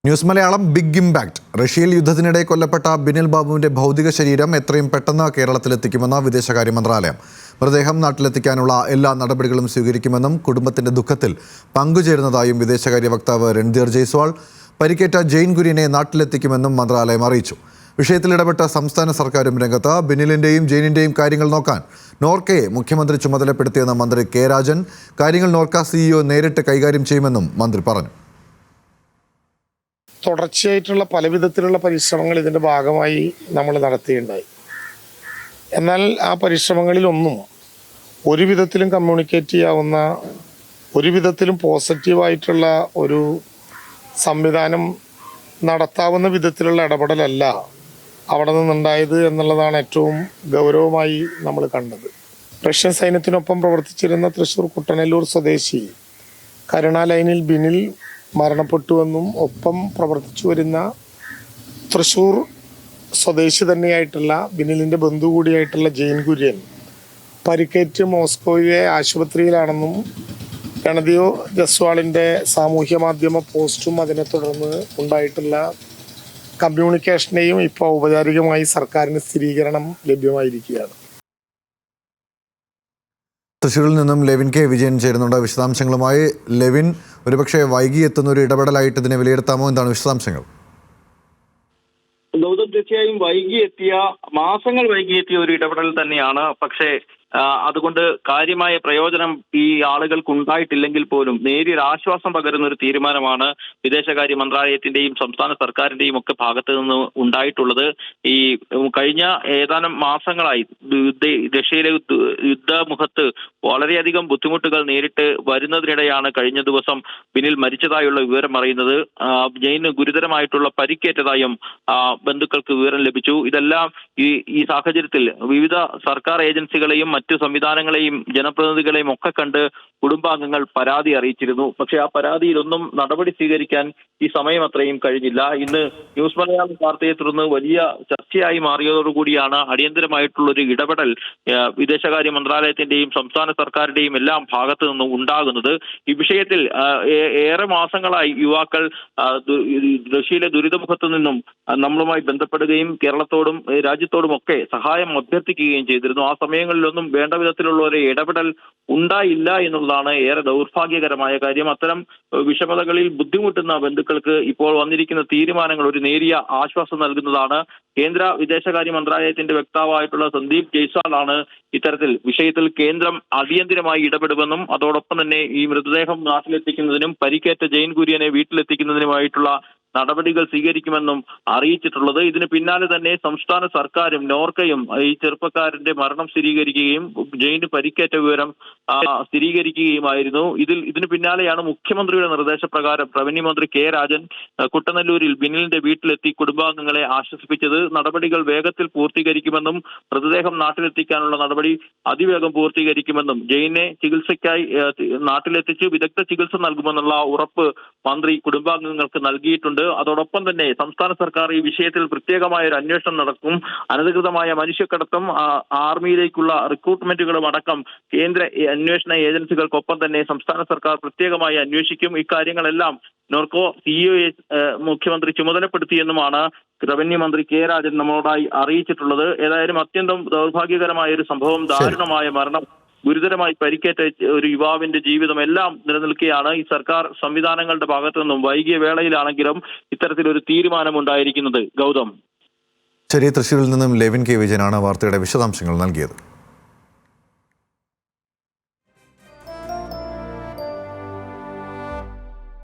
News Malayalam big impact. റഷ്യയിൽ യുദ്ധത്തിനിടെ കൊല്ലപ്പെട്ട ബിനിൽ ബാബുവിന്റെ ഭൗതിക ശരീരം എത്രയും പെട്ടെന്ന് കേരളത്തിലെത്തിക്കുമെന്ന് വിദേശകാര്യ മന്ത്രാലയം. മൃതദേഹം നാട്ടിലെത്തിക്കാനുള്ള എല്ലാ നടപടികളും സ്വീകരിക്കുമെന്നും കുടുംബത്തിന്റെ ദുഃഖത്തിൽ പങ്കുചേരുന്നതായും വിദേശകാര്യ വക്താവ് രൺധീർ ജയ്സ്വാൾ. പരിക്കേറ്റ ജെയിൻ കുര്യനെ നാട്ടിലെത്തിക്കുമെന്നും മന്ത്രാലയം അറിയിച്ചു. വിഷയത്തിൽ ഇടപെട്ട സംസ്ഥാന സർക്കാരും രംഗത്ത്. ബിനിലിന്റെയും ജെയിനിന്റെയും കാര്യങ്ങൾ നോക്കാൻ നോർക്കയെ മുഖ്യമന്ത്രി ചുമതലപ്പെടുത്തിയെന്ന് മന്ത്രി കെ രാജൻ. കാര്യങ്ങൾ നോർക്ക CEO നേരിട്ട് കൈകാര്യം ചെയ്യുമെന്നും മന്ത്രി പറഞ്ഞു. തുടർച്ചയായിട്ടുള്ള പലവിധത്തിലുള്ള പരിശ്രമങ്ങൾ ഇതിൻ്റെ ഭാഗമായി നമ്മൾ നടത്തുകയുണ്ടായി. എന്നാൽ ആ പരിശ്രമങ്ങളിലൊന്നും ഒരു വിധത്തിലും കമ്മ്യൂണിക്കേറ്റ് ചെയ്യാവുന്ന, ഒരു വിധത്തിലും പോസിറ്റീവായിട്ടുള്ള ഒരു സംവിധാനം നടത്താവുന്ന വിധത്തിലുള്ള ഇടപെടലല്ല അവിടെ നിന്നുണ്ടായത് എന്നുള്ളതാണ് ഏറ്റവും ഗൗരവമായി നമ്മൾ കണ്ടത്. റഷ്യൻ സൈന്യത്തിനൊപ്പം പ്രവർത്തിച്ചിരുന്ന തൃശ്ശൂർ കുട്ടനെല്ലൂർ സ്വദേശി കരുണാലൈനിൽ ബിനിൽ മരണപ്പെട്ടുവെന്നും ഒപ്പം പ്രവർത്തിച്ചു വരുന്ന തൃശ്ശൂർ സ്വദേശി തന്നെയായിട്ടുള്ള ബിനിലിൻ്റെ ബന്ധു കൂടിയായിട്ടുള്ള ജെയിൻ കുര്യൻ പരിക്കേറ്റ് മോസ്കോയിലെ ആശുപത്രിയിലാണെന്നും രൺധീർ ജയ്സ്വാളിൻ്റെ സാമൂഹ്യ മാധ്യമ പോസ്റ്റും അതിനെ തുടർന്ന് ഉണ്ടായിട്ടുള്ള കമ്മ്യൂണിക്കേഷനെയും ഇപ്പോൾ ഔപചാരികമായി സർക്കാരിന് സ്ഥിരീകരണം ലഭ്യമായിരിക്കുകയാണ്. തൃശ്ശൂരിൽ നിന്നും ലെവിൻ കെ വിജയൻ ചേരുന്നുണ്ട് വിശദാംശങ്ങളുമായി. ലെവിൻ, ഒരുപക്ഷെ വൈകി എത്തുന്ന ഒരു ഇടപെടലായിട്ട് ഇതിനെ വിലയിരുത്താമോ? എന്താണ് വിശദാംശങ്ങൾ? ഗൗതം, തീർച്ചയായും മാസങ്ങൾ വൈകിയെത്തിയ ഒരു ഇടപെടൽ തന്നെയാണ്. പക്ഷേ അതുകൊണ്ട് കാര്യമായ പ്രയോജനം ഈ ആളുകൾക്ക് ഉണ്ടായിട്ടില്ലെങ്കിൽ പോലും നേരിയൊരു ആശ്വാസം പകരുന്ന ഒരു തീരുമാനമാണ് വിദേശകാര്യ മന്ത്രാലയത്തിന്റെയും സംസ്ഥാന സർക്കാരിന്റെയും ഒക്കെ ഭാഗത്ത് നിന്ന് ഉണ്ടായിട്ടുള്ളത്. ഈ കഴിഞ്ഞ ഏതാനും മാസങ്ങളായി റഷ്യയിലെ യുദ്ധമുഖത്ത് വളരെയധികം ബുദ്ധിമുട്ടുകൾ നേരിട്ട് വരുന്നതിനിടെയാണ് കഴിഞ്ഞ ദിവസം ബിനിൽ മരിച്ചതായുള്ള വിവരം അറിയുന്നത്. ജെയിന് ഗുരുതരമായിട്ടുള്ള പരിക്കേറ്റതായും ബന്ധുക്കൾക്ക് വിവരം ലഭിച്ചു. ഇതെല്ലാം ഈ സാഹചര്യത്തിൽ വിവിധ സർക്കാർ ഏജൻസികളെയും മറ്റു സംവിധാനങ്ങളെയും ജനപ്രതിനിധികളെയും ഒക്കെ കണ്ട് കുടുംബാംഗങ്ങൾ പരാതി അറിയിച്ചിരുന്നു. പക്ഷേ ആ പരാതിയിലൊന്നും നടപടി സ്വീകരിക്കാൻ ഈ സമയം അത്രയും കഴിഞ്ഞില്ല. ഇന്ന് ന്യൂസ് മലയാളം വാർത്തയെ തുടർന്ന് വലിയ ചർച്ചയായി മാറിയതോടുകൂടിയാണ് അടിയന്തരമായിട്ടുള്ളൊരു ഇടപെടൽ വിദേശകാര്യ മന്ത്രാലയത്തിന്റെയും സംസ്ഥാന സർക്കാരിന്റെയും എല്ലാം ഭാഗത്തു നിന്നും ഉണ്ടാകുന്നത്. ഈ വിഷയത്തിൽ ഏറെ മാസങ്ങളായി യുവാക്കൾ റഷ്യയിലെ ദുരിതമുഖത്തു നിന്നും നമ്മളുമായി ബന്ധപ്പെടുകയും കേരളത്തോടും രാജ്യത്തോടും ഒക്കെ സഹായം അഭ്യർത്ഥിക്കുകയും ചെയ്തിരുന്നു. ആ സമയങ്ങളിലൊന്നും വേണ്ട വിധത്തിലുള്ള ഒരു ഇടപെടൽ ഉണ്ടായില്ല എന്നുള്ളതാണ് ഏറെ ദൗർഭാഗ്യകരമായ കാര്യം. അത്തരം വിഷമതകളിൽ ബുദ്ധിമുട്ടുന്ന ബന്ധുക്കൾക്ക് ഇപ്പോൾ വന്നിരിക്കുന്ന തീരുമാനങ്ങൾ ഒരു നേരിയ ആശ്വാസം നൽകുന്നതാണ്. കേന്ദ്ര വിദേശകാര്യ മന്ത്രാലയത്തിന്റെ വക്താവായിട്ടുള്ള സന്ദീപ് ജയ്സ്വാളാണ് ഇത്തരത്തിൽ വിഷയത്തിൽ കേന്ദ്രം അടിയന്തരമായി ഇടപെടുമെന്നും അതോടൊപ്പം തന്നെ ഈ മൃതദേഹം നാട്ടിലെത്തിക്കുന്നതിനും പരിക്കേറ്റ ജെയിൻ കുര്യനെ വീട്ടിലെത്തിക്കുന്നതിനുമായിട്ടുള്ള നടപടികൾ സ്വീകരിക്കുമെന്നും അറിയിച്ചിട്ടുള്ളത്. ഇതിന് പിന്നാലെ തന്നെ സംസ്ഥാന സർക്കാരും നോർക്കയും ഈ ചെറുപ്പക്കാരന്റെ മരണം സ്ഥിരീകരിക്കുകയും ജെയിന് പരിക്കേറ്റ വിവരം സ്ഥിരീകരിക്കുകയുമായിരുന്നു. ഇതിന് പിന്നാലെയാണ് മുഖ്യമന്ത്രിയുടെ നിർദ്ദേശപ്രകാരം റവന്യൂ മന്ത്രി കെ രാജൻ കുട്ടനെല്ലൂരിൽ ബിനിലിന്റെ വീട്ടിലെത്തി കുടുംബാംഗങ്ങളെ ആശ്വസിപ്പിച്ചത്. നടപടികൾ വേഗത്തിൽ പൂർത്തീകരിക്കുമെന്നും മൃതദേഹം നാട്ടിലെത്തിക്കാനുള്ള നടപടി അതിവേഗം പൂർത്തീകരിക്കുമെന്നും ജെയിനെ ചികിത്സയ്ക്കായി നാട്ടിലെത്തിച്ച് വിദഗ്ധ ചികിത്സ നൽകുമെന്നുള്ള ഉറപ്പ് മന്ത്രി കുടുംബാംഗങ്ങൾക്ക് നൽകിയിട്ടുണ്ട്. അതോടൊപ്പം തന്നെ സംസ്ഥാന സർക്കാർ ഈ വിഷയത്തിൽ പ്രത്യേകമായ ഒരു അന്വേഷണം നടക്കും. അനധികൃതമായ മനുഷ്യക്കടത്തും ആർമിയിലേക്കുള്ള റിക്രൂട്ട്മെന്റുകളും അടക്കം കേന്ദ്ര അന്വേഷണ ഏജൻസികൾക്കൊപ്പം തന്നെ സംസ്ഥാന സർക്കാർ പ്രത്യേകമായി അന്വേഷിക്കും. ഇക്കാര്യങ്ങളെല്ലാം നോർക്കോ CEOയെ മുഖ്യമന്ത്രി ചുമതലപ്പെടുത്തിയെന്നുമാണ് റവന്യൂ മന്ത്രി കെ രാജൻ നമ്മളോടായി അറിയിച്ചിട്ടുള്ളത്. ഏതായാലും അത്യന്തം ദൗർഭാഗ്യകരമായ ഒരു സംഭവം, ദാരുണമായ മരണം, ഗുരുതരമായി പരിക്കേറ്റ ഒരു യുവാവിന്റെ ജീവിതം എല്ലാം നിലനിൽക്കുകയാണ്. ഈ സർക്കാർ സംവിധാനങ്ങളുടെ ഭാഗത്തു നിന്നും വൈകിയ വേളയിലാണെങ്കിലും ഇത്തരത്തിലൊരു തീരുമാനമുണ്ടായിരിക്കുന്നത്. ഗൗതം, ശരി. തൃശ്ശൂരിൽ നിന്നും ലെവിൻ കെ വിജയനാണ് വാർത്തയുടെ വിശദാംശങ്ങൾ നൽകിയത്.